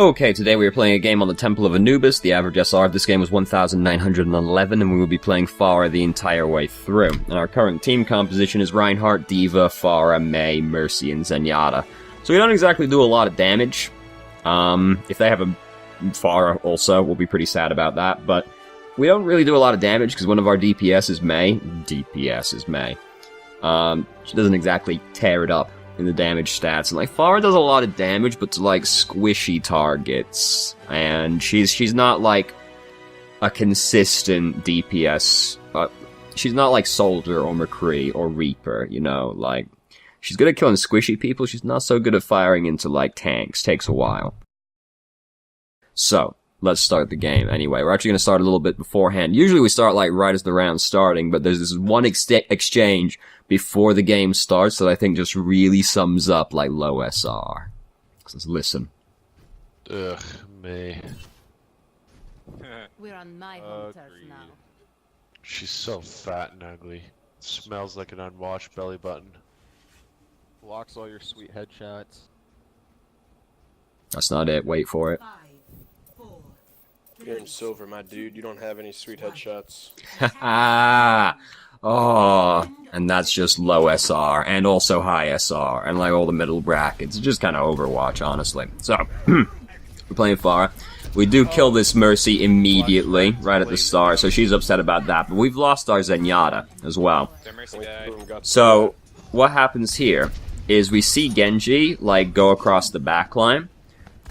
Okay, today we are playing a game on the Temple of Anubis. The average SR of this game was 1,911, and we will be playing Pharah the entire way through. And our current team composition is Reinhardt, D.Va, Pharah, Mei, Mercy, and Zenyatta. So we don't exactly do a lot of damage. If they have a Pharah also, we'll be pretty sad about that, but we don't really do a lot of damage because one of our DPS is Mei. She doesn't exactly tear it up in the damage stats, and like Pharah does a lot of damage, but to like squishy targets, and she's not like a consistent DPS. She's not like Soldier or McCree or Reaper, you know. Like she's good at killing squishy people. She's not so good at firing into like tanks. Takes a while. So let's start the game. Anyway, we're actually going to start a little bit beforehand. Usually we start like right as the round's starting, but there's this one exchange before the game starts that I think just really sums up like low SR. So let's listen. Ugh, me. We're on my home turf now. She's so fat and ugly. Smells like an unwashed belly button. Blocks all your sweet headshots. That's not it. Wait for it. You're in silver, my dude. You don't have any sweet headshots. Ah, oh, and that's just low SR and also high SR and like all the middle brackets. It's just kind of Overwatch, honestly. So we're playing Pharah. We do kill this Mercy immediately right at the start, so she's upset about that. But we've lost our Zenyatta as well. So what happens here is we see Genji like go across the backline,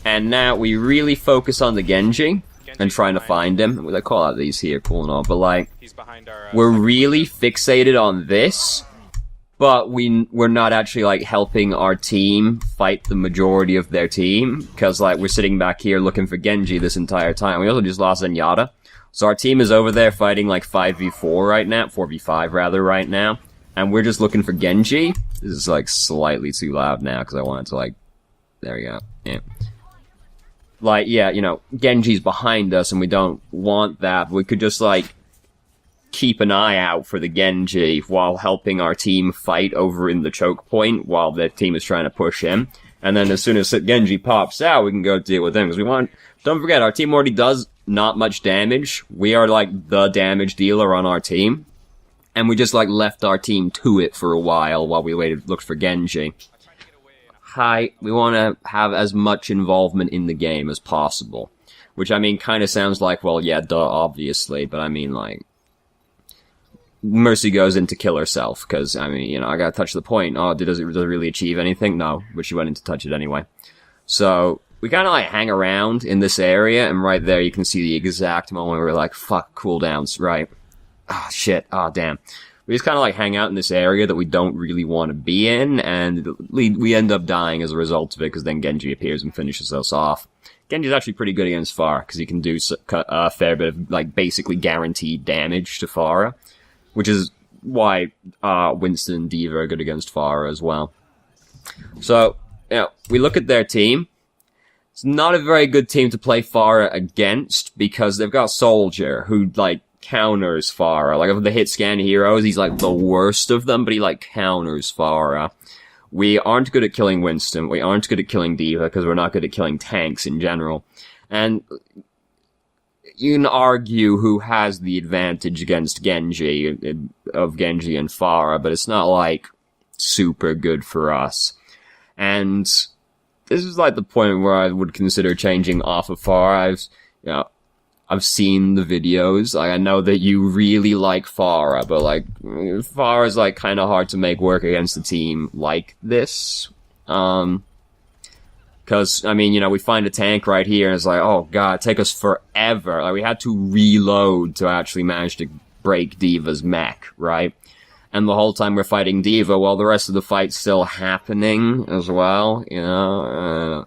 and now we really focus on the Genji and trying to find him. They call out these here, cool and all, but like, we're really fixated on this, but we're not actually like helping our team fight the majority of their team, because like we're sitting back here looking for Genji this entire time. We also just lost Zenyatta, so our team is over there fighting like 5v4 right now, 4v5 rather right now, and we're just looking for Genji. This is like slightly too loud now because I wanted to like, there we go, yeah. Like, yeah, you know, Genji's behind us and we don't want that. We could just, like, keep an eye out for the Genji while helping our team fight over in the choke point while their team is trying to push him. And then as soon as Genji pops out, we can go deal with him. Because don't forget, our team already does not much damage. We are, like, the damage dealer on our team. And we just, like, left our team to it for a while we looked for Genji. We want to have as much involvement in the game as possible. Which, I mean, kind of sounds like, well, yeah, duh, obviously, but I mean, like, Mercy goes in to kill herself, because, I mean, you know, I gotta touch the point. Oh, does it really achieve anything? No, but she went in to touch it anyway. So, we kind of, like, hang around in this area, and right there you can see the exact moment where we're like, fuck, cooldowns, right? Ah, oh, shit, ah, oh, damn. We just kind of like hang out in this area that we don't really want to be in, and we end up dying as a result of it, because then Genji appears and finishes us off. Genji's actually pretty good against Pharah, because he can do a fair bit of, like, basically guaranteed damage to Pharah, which is why Winston and D.Va are good against Pharah as well. So, you know, we look at their team. It's not a very good team to play Pharah against, because they've got Soldier, who, like, counters Pharah. Like, of the hit scan heroes, he's like the worst of them, but he like counters Pharah. We aren't good at killing Winston. We aren't good at killing D.Va because we're not good at killing tanks in general. And you can argue who has the advantage against Genji, of Genji and Pharah, but it's not like super good for us. And this is like the point where I would consider changing off of Pharah. I've seen the videos. Like, I know that you really like Pharah, but like, Pharah's like kind of hard to make work against a team like this. Cause, I mean, you know, we find a tank right here and it's like, oh god, it take us forever. Like, we had to reload to actually manage to break D.Va's mech, right? And the whole time we're fighting D.Va, while the rest of the fight's still happening as well, you know?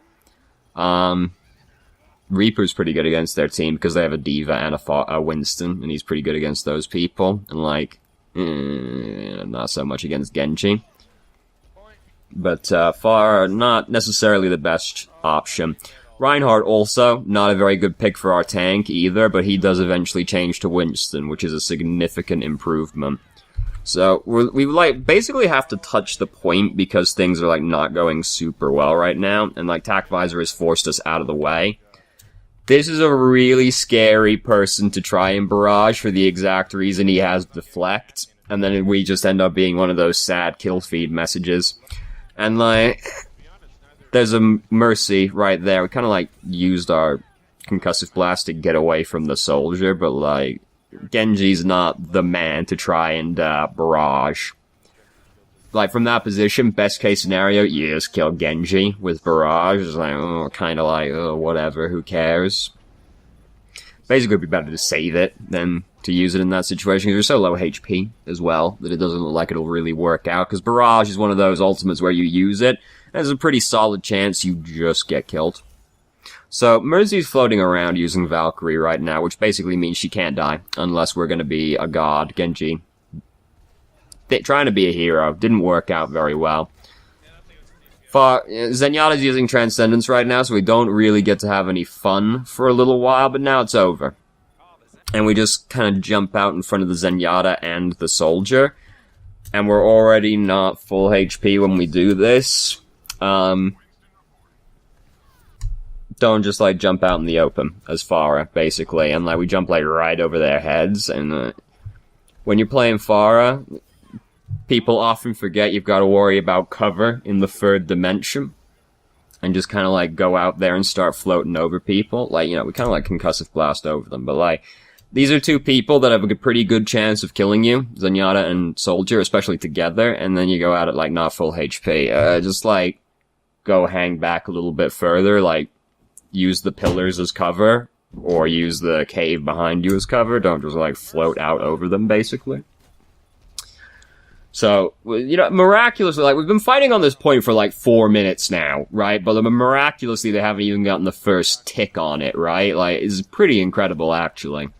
Reaper's pretty good against their team because they have a D.Va and a Winston, and he's pretty good against those people. And like, not so much against Genji. But Pharah, not necessarily the best option. Reinhardt also, not a very good pick for our tank either, but he does eventually change to Winston, which is a significant improvement. So we like basically have to touch the point because things are like not going super well right now, and like Tac Visor has forced us out of the way. This is a really scary person to try and barrage for the exact reason he has deflect, and then we just end up being one of those sad kill feed messages. And like, there's a Mercy right there. We kind of like used our concussive blast to get away from the soldier, but like, Genji's not the man to try and barrage. Like, from that position, best case scenario, you just kill Genji with barrage. It's like, oh, kind of like, oh, whatever, who cares? Basically, it'd be better to save it than to use it in that situation, because you're so low HP as well, that it doesn't look like it'll really work out, because barrage is one of those ultimates where you use it, and there's a pretty solid chance you just get killed. So, Mercy's floating around using Valkyrie right now, which basically means she can't die, unless we're gonna be a god. Genji, trying to be a hero, didn't work out very well. Zenyatta's using Transcendence right now, so we don't really get to have any fun for a little while, but now it's over. And we just kind of jump out in front of the Zenyatta and the soldier, and we're already not full HP when we do this. Don't just, like, jump out in the open as Pharah, basically, and, like, we jump, like, right over their heads, and, when you're playing Pharah, people often forget you've got to worry about cover in the third dimension, and just kind of, like, go out there and start floating over people. Like, you know, we kind of, like, concussive blast over them, but, like, these are two people that have a pretty good chance of killing you, Zenyatta and Soldier, especially together, and then you go at it, like, not full HP. Just, like, go hang back a little bit further, like, use the pillars as cover, or use the cave behind you as cover. Don't just, like, float out over them, basically. So, you know, miraculously, like, we've been fighting on this point for, like, 4 minutes now, right? But miraculously, they haven't even gotten the first tick on it, right? Like, it's pretty incredible, actually.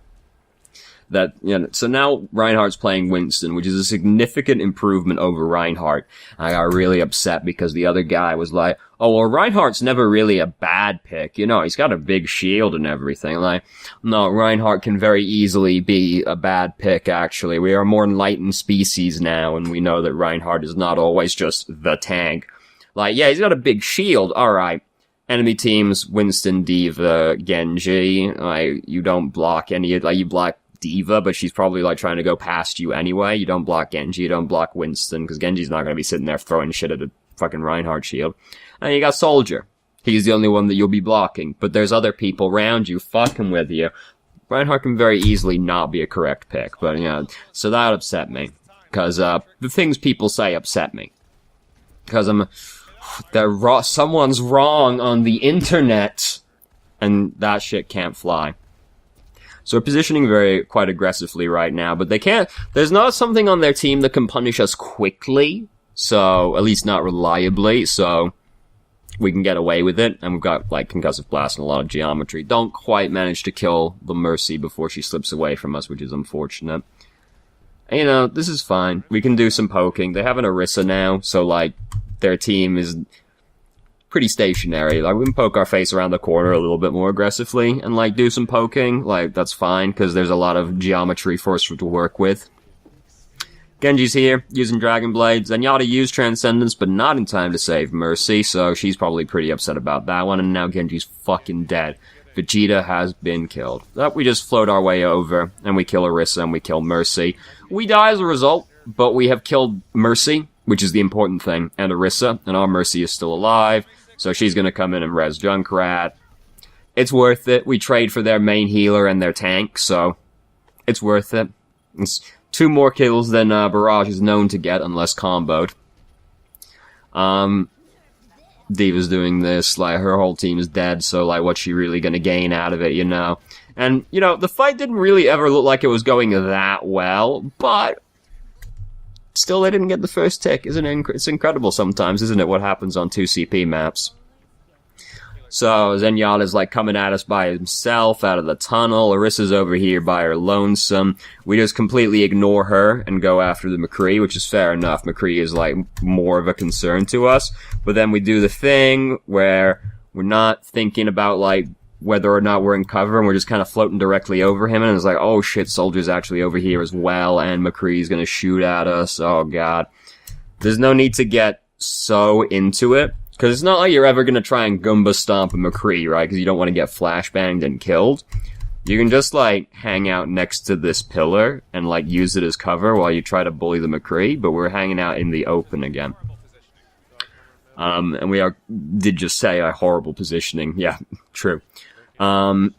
That, you know, so now Reinhardt's playing Winston, which is a significant improvement over Reinhardt. I got really upset because the other guy was like, oh, well, Reinhardt's never really a bad pick. You know, he's got a big shield and everything. Like, no, Reinhardt can very easily be a bad pick, actually. We are a more enlightened species now, and we know that Reinhardt is not always just the tank. Like, yeah, he's got a big shield, alright. Enemy teams, Winston, Diva, Genji. Like, you don't block any, like, you block Diva, but she's probably, like, trying to go past you anyway. You don't block Genji, you don't block Winston, because Genji's not gonna be sitting there throwing shit at a fucking Reinhardt shield. And you got Soldier. He's the only one that you'll be blocking, but there's other people around you fucking with you. Reinhardt can very easily not be a correct pick, but, you know, so that upset me. Because, the things people say upset me. Because someone's wrong on the internet, and that shit can't fly. So we're positioning quite aggressively right now, but there's not something on their team that can punish us quickly, so, at least not reliably, so we can get away with it, and we've got, like, concussive blast and a lot of geometry. Don't quite manage to kill the Mercy before she slips away from us, which is unfortunate. And, you know, this is fine. We can do some poking. They have an Orisa now, so, like, their team is pretty stationary. Like, we can poke our face around the corner a little bit more aggressively and, like, do some poking. Like, that's fine, because there's a lot of geometry for us to work with. Genji's here, using Dragon Blade. Zenyatta used Transcendence, but not in time to save Mercy, so she's probably pretty upset about that one, and now Genji's fucking dead. Vegeta has been killed. We just float our way over, and we kill Orisa, and we kill Mercy. We die as a result, but we have killed Mercy, which is the important thing, and Orisa, and our Mercy is still alive. So she's gonna come in and res Junkrat. It's worth it. We trade for their main healer and their tank, so it's worth it. It's 2 more kills than Barrage is known to get, unless comboed. Diva's doing this, like, her whole team is dead, so, like, what's she really gonna gain out of it, you know? And, you know, the fight didn't really ever look like it was going that well, but still, they didn't get the first tick. It's incredible sometimes, isn't it, what happens on 2 CP maps? So, Zenyatta's, like, coming at us by himself out of the tunnel. Orisa's over here by her lonesome. We just completely ignore her and go after the McCree, which is fair enough. McCree is, like, more of a concern to us. But then we do the thing where we're not thinking about, like, whether or not we're in cover, and we're just kind of floating directly over him, and it's like, oh shit, Soldier's actually over here as well, and McCree's gonna shoot at us. Oh god. There's no need to get so into it, because it's not like you're ever gonna try and Goomba stomp a McCree, right? Because you don't want to get flashbanged and killed. You can just, like, hang out next to this pillar and, like, use it as cover while you try to bully the McCree, but we're hanging out in the open again. And we did just say a horrible positioning. Yeah, true. Cover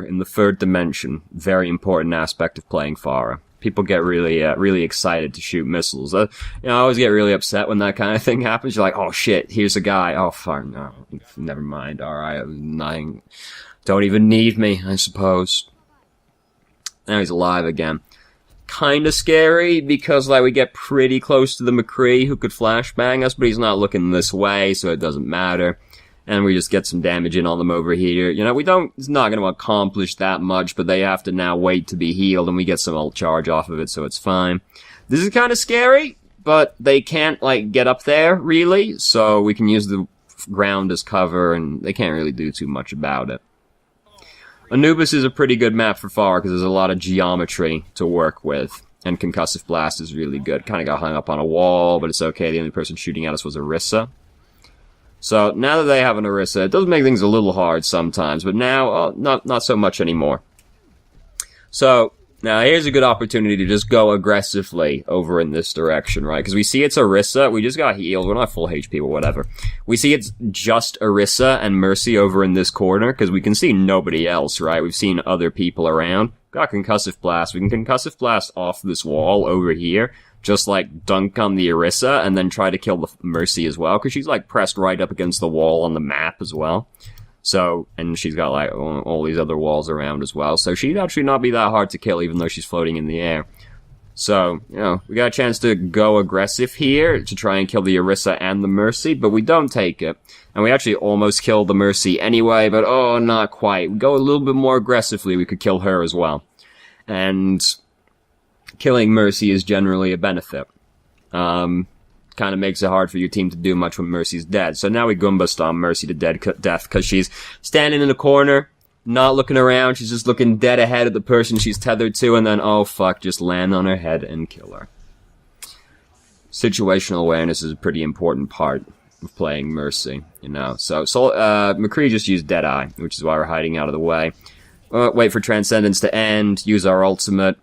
in the third dimension. Very important aspect of playing Pharah. People get really excited to shoot missiles. I always get really upset when that kind of thing happens. You're like, oh shit, here's a guy. Oh fuck, no. Never mind. Alright, nothing. Don't even need me, I suppose. Now he's alive again. Kinda scary, because, like, we get pretty close to the McCree who could flashbang us, but he's not looking this way, so it doesn't matter. And we just get some damage in on them over here. You know, it's not gonna accomplish that much, but they have to now wait to be healed, and we get some ult charge off of it, so it's fine. This is kinda scary, but they can't, like, get up there, really, so we can use the ground as cover, and they can't really do too much about it. Anubis is a pretty good map for Pharah because there's a lot of geometry to work with, and Concussive Blast is really good. Kind of got hung up on a wall, but it's okay. The only person shooting at us was Orisa. So now that they have an Orisa, it does make things a little hard sometimes, but now, not so much anymore. So, now here's a good opportunity to just go aggressively over in this direction, right? Because we see it's Orisa, we just got healed, we're not full HP or whatever. We see it's just Orisa and Mercy over in this corner, because we can see nobody else, right? We've seen other people around. Got Concussive Blast, we can Concussive Blast off this wall over here, just like dunk on the Orisa, and then try to kill the Mercy as well, because she's like pressed right up against the wall on the map as well. So, and she's got, like, all these other walls around as well. So she'd actually not be that hard to kill, even though she's floating in the air. So, you know, we got a chance to go aggressive here to try and kill the Orisa and the Mercy, but we don't take it. And we actually almost killed the Mercy anyway, but oh, not quite. We go a little bit more aggressively, we could kill her as well. And killing Mercy is generally a benefit. Kind of makes it hard for your team to do much when Mercy's dead. So now we Goomba stomp Mercy to death because she's standing in the corner, not looking around. She's just looking dead ahead at the person she's tethered to, and then, oh fuck, just land on her head and kill her. Situational awareness is a pretty important part of playing Mercy, you know. So McCree just used Deadeye, which is why we're hiding out of the way. Wait for Transcendence to end, use our ultimate.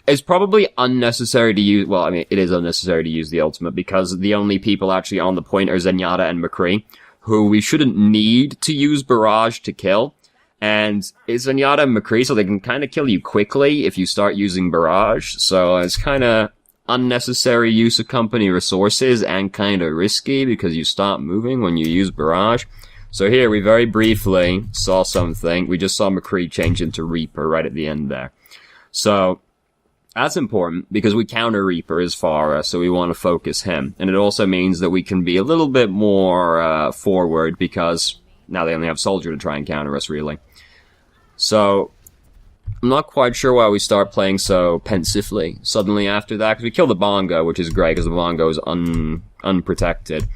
It's probably unnecessary to use, well, I mean, it is unnecessary to use the ultimate because the only people actually on the point are Zenyatta and McCree, who we shouldn't need to use Barrage to kill. And it's Zenyatta and McCree, so they can kind of kill you quickly if you start using Barrage. So it's kind of unnecessary use of company resources and kind of risky because you stop moving when you use Barrage. So here we very briefly saw something. We just saw McCree change into Reaper right at the end there. So that's important because we counter Reaper as Pharah, so we want to focus him. And it also means that we can be a little bit more forward because now they only have Soldier to try and counter us, really. So I'm not quite sure why we start playing so pensively suddenly after that, because we kill the Bongo, which is great because the Bongo is unprotected.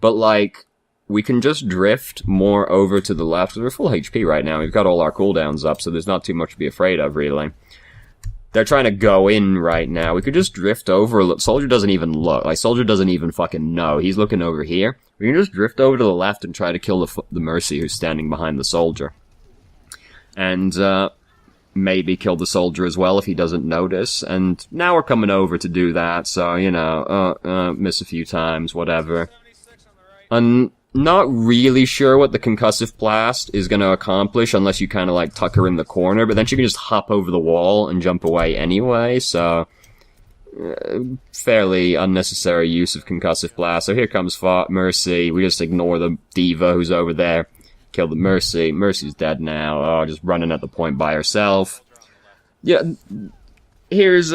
But, like, we can just drift more over to the left, because we're full HP right now. We've got all our cooldowns up, so there's not too much to be afraid of, really. They're trying to go in right now. We could just drift over. Soldier doesn't even look. Like, Soldier doesn't even fucking know. He's looking over here. We can just drift over to the left and try to kill the Mercy who's standing behind the Soldier. And, maybe kill the Soldier as well if he doesn't notice. And now we're coming over to do that, so, you know, miss a few times, whatever. I'm not really sure what the Concussive Blast is going to accomplish unless you kind of, like, tuck her in the corner, but then she can just hop over the wall and jump away anyway, so fairly unnecessary use of Concussive Blast. So here comes Mercy. We just ignore the Diva who's over there. Kill the Mercy. Mercy's dead now. Oh, just running at the point by herself. Yeah, here's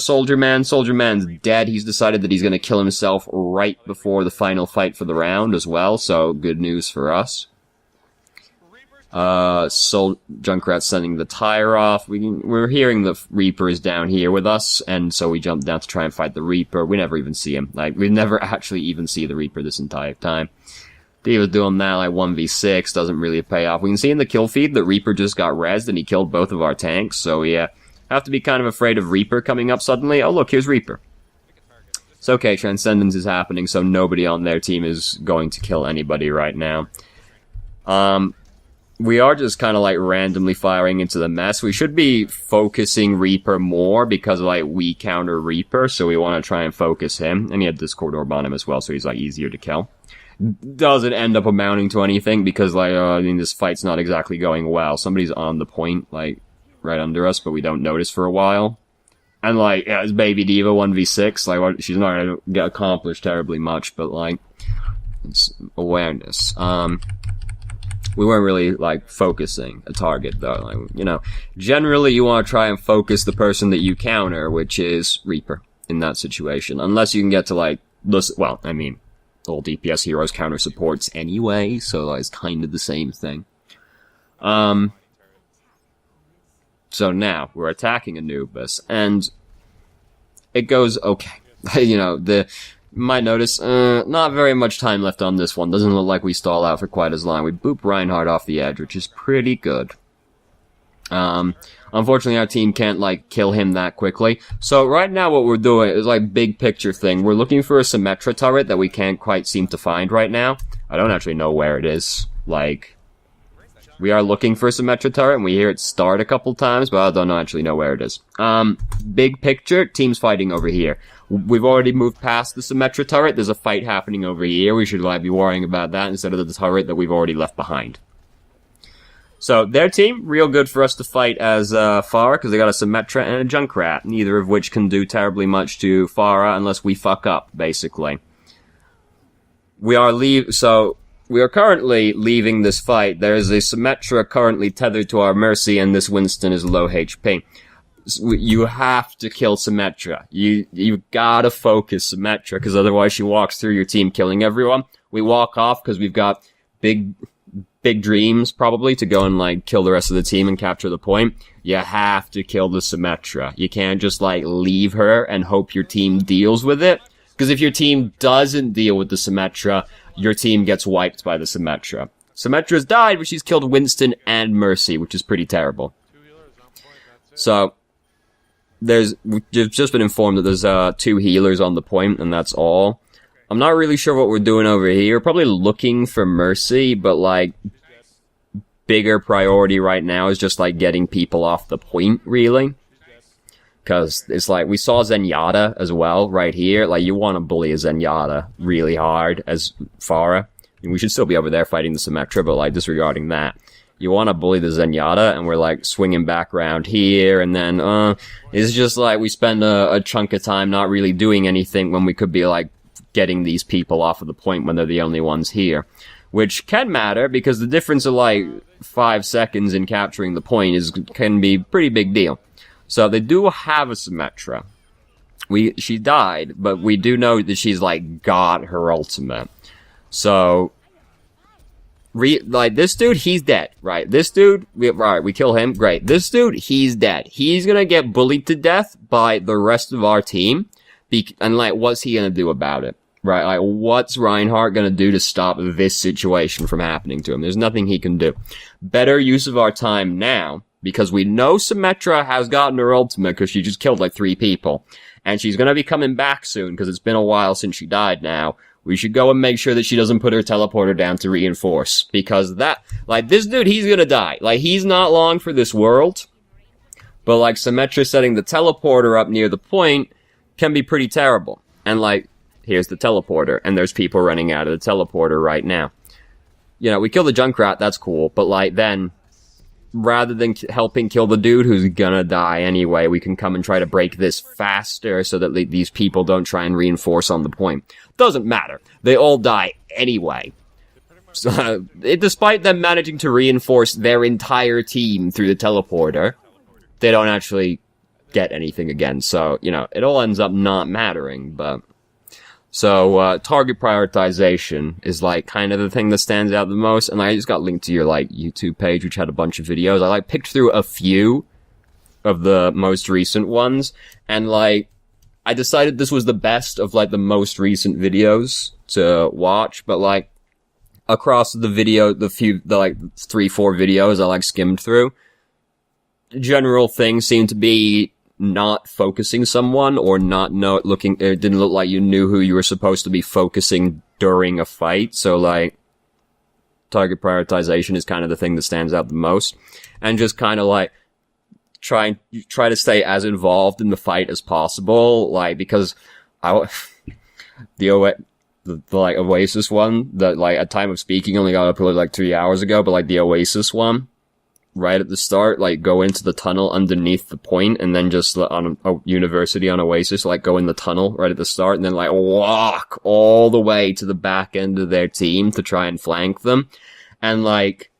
Soldier Man. Soldier Man's dead. He's decided that he's gonna kill himself right before the final fight for the round as well, so good news for us. Junkrat's sending the tire off. We're hearing the Reaper is down here with us, and so we jump down to try and fight the Reaper. We never even see him. Like, we never actually even see the Reaper this entire time. D.Va's doing that, like, 1v6, doesn't really pay off. We can see in the kill feed that Reaper just got rezzed and he killed both of our tanks, so yeah. Have to be kind of afraid of Reaper coming up suddenly. Oh, look, here's Reaper. It's okay, Transcendence is happening, so nobody on their team is going to kill anybody right now. We are just kind of, like, randomly firing into the mess. We should be focusing Reaper more because, like, we counter Reaper, so we want to try and focus him. And he had Discord Orb on him as well, so he's, like, easier to kill. Doesn't end up amounting to anything because, like, I mean, this fight's not exactly going well. Somebody's on the point, like, right under us, but we don't notice for a while. And, like, yeah, it's Baby D.Va 1v6. Like, she's not gonna get accomplished terribly much, but, like, it's awareness. We weren't really, like, focusing a target, though. Like, you know, generally you want to try and focus the person that you counter, which is Reaper, in that situation. Unless you can get to, like, well, I mean, all DPS heroes counter supports anyway, so, like, it's kind of the same thing. So now, we're attacking Anubis, and it goes okay. You know, you might notice, not very much time left on this one. Doesn't look like we stall out for quite as long. We boop Reinhardt off the edge, which is pretty good. Unfortunately, our team can't, like, kill him that quickly. So right now what we're doing is, like, big picture thing. We're looking for a Symmetra turret that we can't quite seem to find right now. I don't actually know where it is. Like, we are looking for a Symmetra turret, and we hear it start a couple times, but I don't actually know where it is. Big picture, teams fighting over here. We've already moved past the Symmetra turret. There's a fight happening over here. We should, like, be worrying about that instead of the turret that we've already left behind. So, their team, real good for us to fight as, Pharah, because they got a Symmetra and a Junkrat, neither of which can do terribly much to Pharah unless we fuck up, basically. We are currently leaving this fight. There is a Symmetra currently tethered to our Mercy, and this Winston is low HP. You have to kill Symmetra. You gotta focus Symmetra, because otherwise she walks through your team killing everyone. We walk off because we've got big dreams, probably, to go and, like, kill the rest of the team and capture the point. You have to kill the Symmetra. You can't just, like, leave her and hope your team deals with it. Because if your team doesn't deal with the Symmetra, your team gets wiped by the Symmetra. Symmetra's died, but she's killed Winston and Mercy, which is pretty terrible. So, we've just been informed that there's 2 healers on the point, and that's all. I'm not really sure what we're doing over here. Probably looking for Mercy, but, like, bigger priority right now is just, like, getting people off the point, really. Because it's like, we saw Zenyatta as well, right here. Like, you want to bully a Zenyatta really hard as Pharah. And we should still be over there fighting the Symmetra, but, like, disregarding that. You want to bully the Zenyatta, and we're, like, swinging back around here, and then, it's just like, we spend a chunk of time not really doing anything when we could be, like, getting these people off of the point when they're the only ones here. Which can matter, because the difference of, like, 5 seconds in capturing the point can be a pretty big deal. So they do have a Symmetra. She died, but we do know that she's, like, got her ultimate. So, like, this dude, he's dead, right? This dude, we kill him, great. This dude, he's dead. He's gonna get bullied to death by the rest of our team. And, like, what's he gonna do about it? Right, like, what's Reinhardt gonna do to stop this situation from happening to him? There's nothing he can do. Better use of our time now, because we know Symmetra has gotten her ultimate, because she just killed, like, 3 people. And she's gonna be coming back soon, because it's been a while since she died now. We should go and make sure that she doesn't put her teleporter down to reinforce. Because this dude, he's gonna die. Like, he's not long for this world. But, like, Symmetra setting the teleporter up near the point can be pretty terrible. And, like, here's the teleporter, and there's people running out of the teleporter right now. You know, we kill the Junkrat, that's cool, but, like, then, rather than helping kill the dude who's gonna die anyway, we can come and try to break this faster so that these people don't try and reinforce on the point. Doesn't matter. They all die anyway. So, despite them managing to reinforce their entire team through the teleporter, they don't actually get anything again. So, you know, it all ends up not mattering, but... So, target prioritization is, like, kind of the thing that stands out the most, and I just got linked to your, like, YouTube page, which had a bunch of videos. I, like, picked through a few of the most recent ones, and, like, I decided this was the best of, like, the most recent videos to watch, but, like, across the video, the like 3-4 videos I like skimmed through, general things seem to be not focusing someone or not looking, it didn't look like you knew who you were supposed to be focusing during a fight. So like, target prioritization is kind of the thing that stands out the most. And just kind of like, try to stay as involved in the fight as possible. Like, because the like Oasis one that like at time of speaking only got uploaded like 3 hours ago, but like the Oasis one, right at the start, like go into the tunnel underneath the point and then just on a university on Oasis, like go in the tunnel right at the start and then like walk all the way to the back end of their team to try and flank them. And like,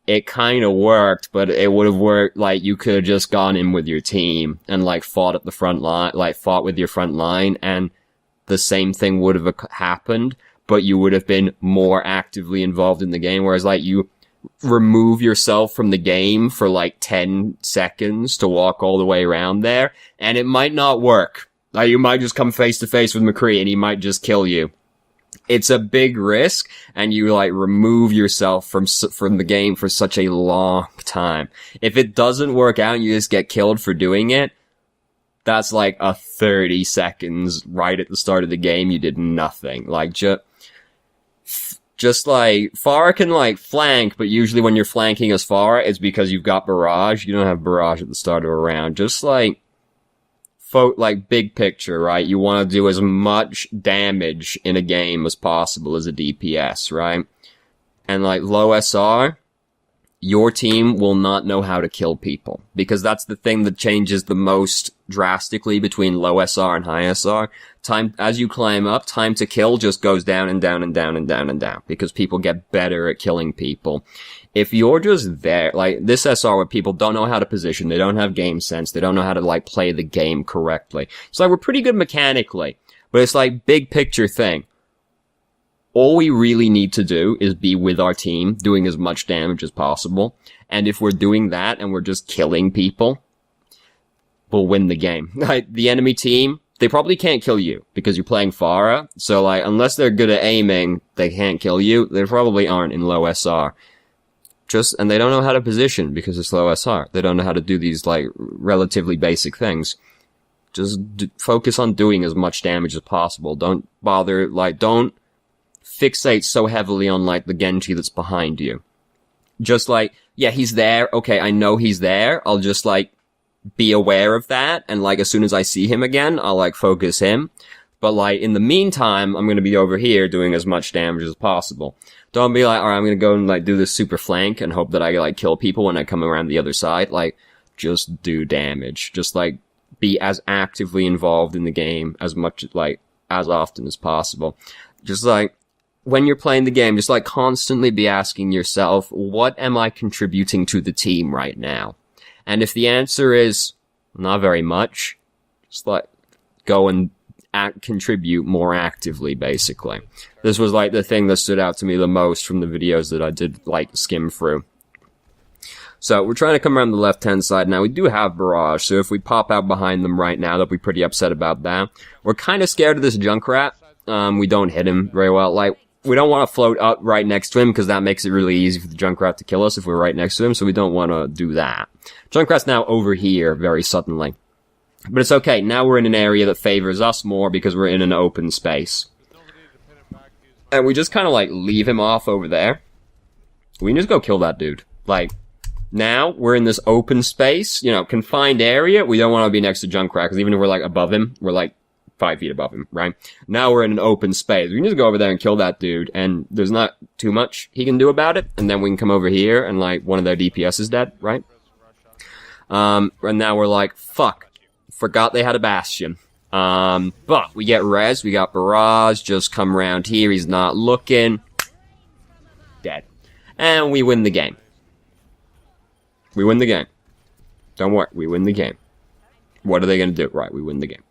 it kind of worked, but it would have worked, like you could have just gone in with your team and like fought at the front line, like fought with your front line, and the same thing would have happened, but you would have been more actively involved in the game. Whereas like you remove yourself from the game for like 10 seconds to walk all the way around there, and it might not work. Like you might just come face to face with McCree and he might just kill you. It's a big risk, and you like remove yourself from the game for such a long time. If it doesn't work out and you just get killed for doing it, that's like a 30 seconds right at the start of the game you did nothing. Like just like, Pharah can like flank, but usually when you're flanking as Pharah, it's because you've got barrage. You don't have barrage at the start of a round. Just like, like big picture, right? You want to do as much damage in a game as possible as a DPS, right? And like low SR, your team will not know how to kill people, because that's the thing that changes the most drastically between low SR and high SR. Time, as you climb up, time to kill just goes down and down and down and down and down, because people get better at killing people. If you're just there, like this SR where people don't know how to position, they don't have game sense, they don't know how to like play the game correctly. So like we're pretty good mechanically, but it's like big picture thing. All we really need to do is be with our team, doing as much damage as possible. And if we're doing that and we're just killing people, we'll win the game. Like, the enemy team, they probably can't kill you because you're playing Pharah. So, like, unless they're good at aiming, they can't kill you. They probably aren't in low SR. And they don't know how to position because it's low SR. They don't know how to do these, like, relatively basic things. Just focus on doing as much damage as possible. Don't bother, like, don't fixate so heavily on, like, the Genji that's behind you. Just like, yeah, he's there. Okay, I know he's there. I'll just, like, be aware of that. And, like, as soon as I see him again, I'll, like, focus him. But, like, in the meantime, I'm gonna be over here doing as much damage as possible. Don't be like, alright, I'm gonna go and, like, do this super flank and hope that I, like, kill people when I come around the other side. Like, just do damage. Just, like, be as actively involved in the game as much, like, as often as possible. Just, like, when you're playing the game, just like constantly be asking yourself, what am I contributing to the team right now? And if the answer is not very much, just like go and contribute more actively, basically. This was like the thing that stood out to me the most from the videos that I did like skim through. So we're trying to come around the left-hand side now. We do have barrage, so if we pop out behind them right now, they'll be pretty upset about that. We're kind of scared of this Junkrat. We don't hit him very well. Like, we don't want to float up right next to him because that makes it really easy for the Junkrat to kill us if we're right next to him, so we don't want to do that. Junkrat's now over here very suddenly. But it's okay, now we're in an area that favors us more because we're in an open space. And we just kind of like leave him off over there. We can just go kill that dude. Like, now we're in this open space, you know, confined area. We don't want to be next to Junkrat because even if we're like above him, we're like 5 feet above him, right? Now we're in an open space. We can just go over there and kill that dude, and there's not too much he can do about it, and then we can come over here, and, like, one of their DPS is dead, right? And now we're like, fuck. Forgot they had a Bastion. But we get res, we got barrage, just come around here, he's not looking. Dead. And we win the game. We win the game. Don't worry, we win the game. What are they gonna do? Right, we win the game.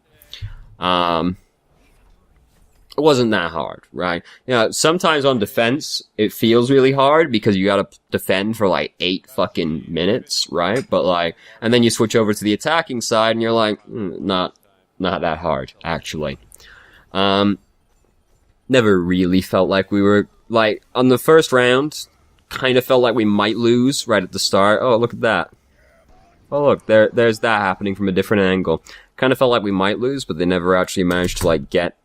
It wasn't that hard, right? You know, sometimes on defense, it feels really hard because you gotta defend for like 8 fucking minutes, right? But like, and then you switch over to the attacking side and you're like, not that hard, actually. Never really felt like we were like, on the first round, kind of felt like we might lose right at the start. Oh, look at that. Oh, look, there's that happening from a different angle. Kind of felt like we might lose, but they never actually managed to, like, get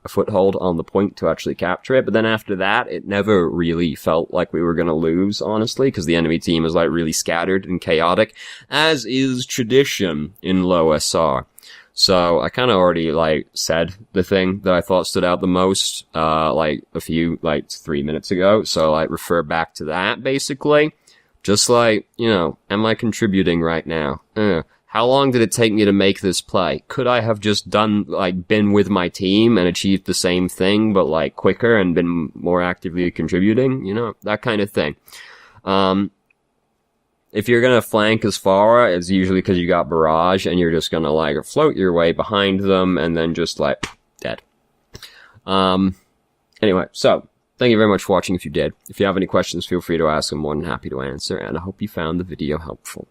a foothold on the point to actually capture it. But then after that, it never really felt like we were going to lose, honestly, because the enemy team was, like, really scattered and chaotic, as is tradition in low SR. So I kind of already, like, said the thing that I thought stood out the most, like, 3 minutes ago. So, like, refer back to that, basically. Just like, you know, am I contributing right now? How long did it take me to make this play? Could I have just been with my team and achieved the same thing, but, like, quicker and been more actively contributing? You know, that kind of thing. If you're gonna flank as Pharah, it's usually because you got barrage and you're just gonna, like, float your way behind them and then just, like, dead. Anyway, so, thank you very much for watching if you did. If you have any questions, feel free to ask. I'm more than happy to answer, and I hope you found the video helpful.